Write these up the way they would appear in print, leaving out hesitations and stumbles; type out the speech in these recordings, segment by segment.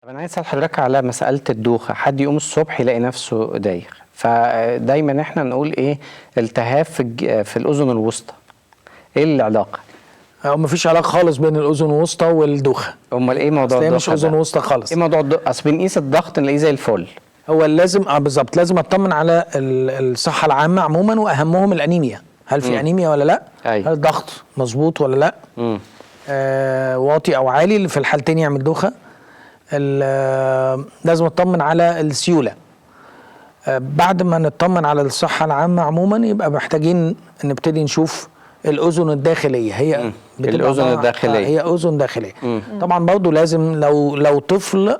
طب انا عايز اسال حضرتك على مساله الدوخه، حد يقوم الصبح يلاقي نفسه دايخ، فدايما احنا نقول ايه؟ التهاب في الاذن الوسطى. ايه العلاقه؟ هو مفيش علاقه خالص بين الاذن الوسطى والدوخه. امال ايه موضوع هي الدوخه؟ مش اذن وسطى خالص. ايه موضوع الدوخه؟ اصل بنقيس الضغط نلاقيه زي الفل. هو لازم بالظبط لازم اطمن على الصحه العامه عموما، واهمهم الانيميا. هل في انيميا ولا لا؟ أي. هل الضغط مظبوط ولا لا؟ واطي او عالي، في الحالتين يعمل دوخه. لازم اطمن على السيوله. بعد ما نطمن على الصحه العامه عموما، يبقى محتاجين نبتدي نشوف الاذن الداخليه. هي الاذن الداخليه هي اذن داخليه. طبعا برضه لازم لو طفل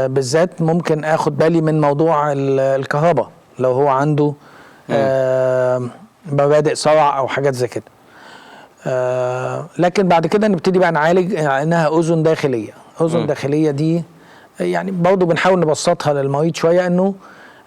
بالذات ممكن اخد بالي من موضوع الكهرباء، لو هو عنده مبادئ صرع او حاجات زي كده. لكن بعد كده نبتدي بقى نعالج انها اذن داخليه. اذن داخليه دي يعني برضه بنحاول نبسطها للمريض شويه، انه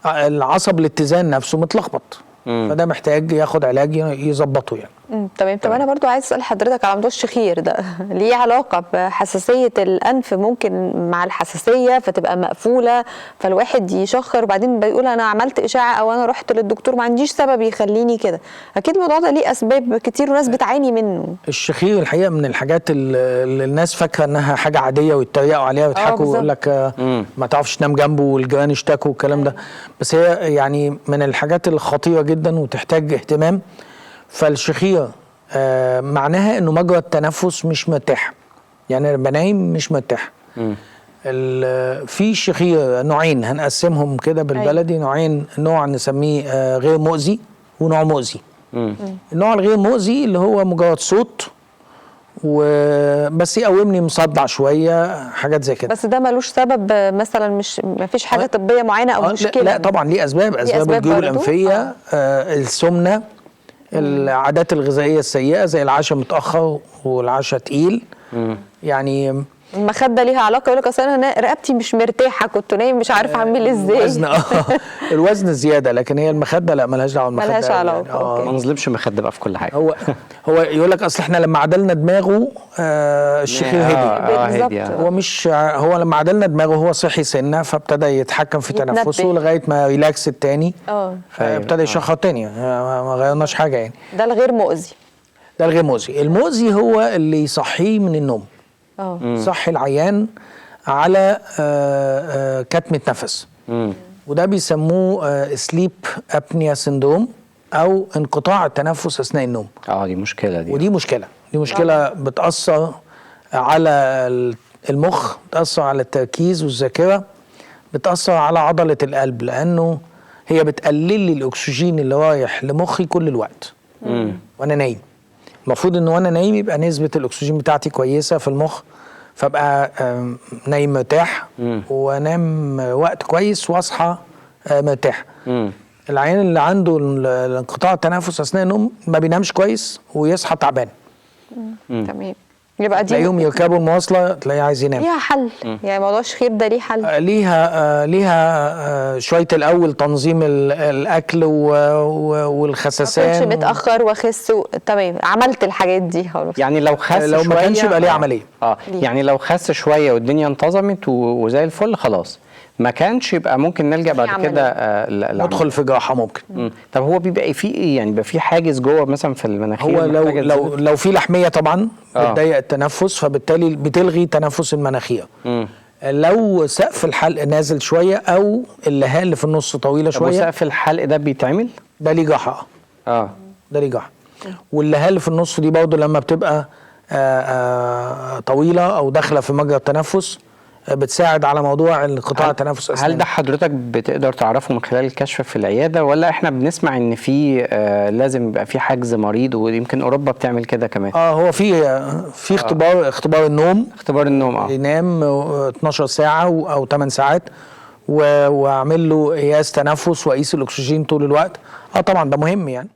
العصب الاتزان نفسه متلخبط، فده محتاج ياخد علاج يظبطه يعني. تمام. طب انا برضو عايز اسال حضرتك على موضوع الشخير ده. ليه علاقه بحساسيه الانف؟ ممكن مع الحساسيه فتبقى مقفوله فالواحد يشخر، وبعدين بيقول انا عملت اشاعه او انا رحت للدكتور ما عنديش سبب يخليني كده. اكيد الموضوع ده ليه اسباب كتير وناس بتعاني منه. الشخير الحقيقه من الحاجات اللي الناس فاكره انها حاجه عاديه ويتريقوا عليها ويضحكوا ويقول لك ما تعرفش تنام جنبه والجيران اشتكوا والكلام ده. بس هي يعني من الحاجات الخطيره جدا وتحتاج اهتمام. فالشخير معناها انه مجرى التنفس مش مرتاح، يعني انا بنايم مش مرتاح. في شخير نوعين هنقسمهم كده بالبلدي. نوعين، نوع نسميه غير مؤذي ونوع مؤذي. النوع الغير مؤذي اللي هو مجرد صوت وبس يقومني مصدع شويه، حاجات زي كده. بس ده ملوش سبب مثلا؟ مش مفيش حاجه طبيه معينه او مشكله؟ لا طبعا ليه اسباب الجيوب الانفيه، السمنه، العادات الغذائيه السيئه زي العشاء متاخر والعشاء تقيل. يعني المخده ليها علاقه؟ يقول لك اصل انا رقبتي مش مرتاحه، كنت نايم مش عارف اعمل ازاي. الوزن الوزن زياده، لكن هي المخده لا، ملهاش دعوه بالمخده. ملهاش علاقه. ما نظلمش مخده بقى في كل حاجه. هو يقول لك اصل احنا لما عدلنا دماغه الشخير هدي. هو مش هو لما عدلنا دماغه هو صحي سنه، فابتدى يتحكم في تنفسه لغايه ما ريلاكس التاني، فابتدى يشخر تاني. ما غيرناش حاجه يعني. ده الغير مؤذي. ده الغير مؤذي. المؤذي هو اللي يصحيه من النوم. صحي العيان على كتمة نفس. وده بيسموه سليب ابنيا سندروم، او انقطاع التنفس اثناء النوم. دي مشكله دي. ودي مشكله بتاثر على المخ، بتاثر على التركيز والذاكره، بتاثر على عضله القلب، لانه هي بتقلل لي الاكسجين اللي رايح لمخي كل الوقت وانا نايم. المفروض ان وانا نايم يبقى نسبه الاكسجين بتاعتي كويسه في المخ، فابقى نايم مرتاح وانام وقت كويس واصحى مرتاح. العيان اللي عنده انقطاع التنفس اثناء النوم ما بينامش كويس ويصحى تعبان. تمام. يبقى دي تلاقيهم يركبوا المواصله تلاقيه عايز ينام. ليها حل؟ يعني موضوع الشخير ده ليه حل؟ ليها شويه. الاول تنظيم الاكل والخسسان، ما كنتش متاخر واخس تمام، عملت الحاجات دي خلاص. يعني لو خس لو شويه ما كانش يبقى ليه عمليه. يعني لو خس شويه والدنيا انتظمت وزي الفل خلاص، ما كانش يبقى ممكن نلجأ بعد كده ندخل في جراحه ممكن. طب هو بيبقى فيه ايه؟ يعني بيبقى فيه حاجز جوه مثلا في المناخير؟ هو لو في لحميه طبعا بتضيق التنفس، فبالتالي بتلغي تنفس المناخير. لو سقف الحلق نازل شويه او اللهاء اللي في النص طويله شويه. وسقف الحلق ده بيتعمل؟ ده ليه جراحه. ده ليه جراحه. واللهاء اللي في النص دي برضه لما بتبقى طويله او داخله في مجرى التنفس بتساعد على موضوع انقطاع التنفس أثناء. هل ده حضرتك بتقدر تعرفه من خلال الكشف في العياده، ولا احنا بنسمع ان في لازم يبقى في حجز مريض، ويمكن اوروبا بتعمل كده كمان؟ هو في اختبار النوم. اختبار النوم ينام 12 ساعه او 8 ساعات واعمل له قياس تنفس واقيس الاكسجين طول الوقت. طبعا ده مهم يعني.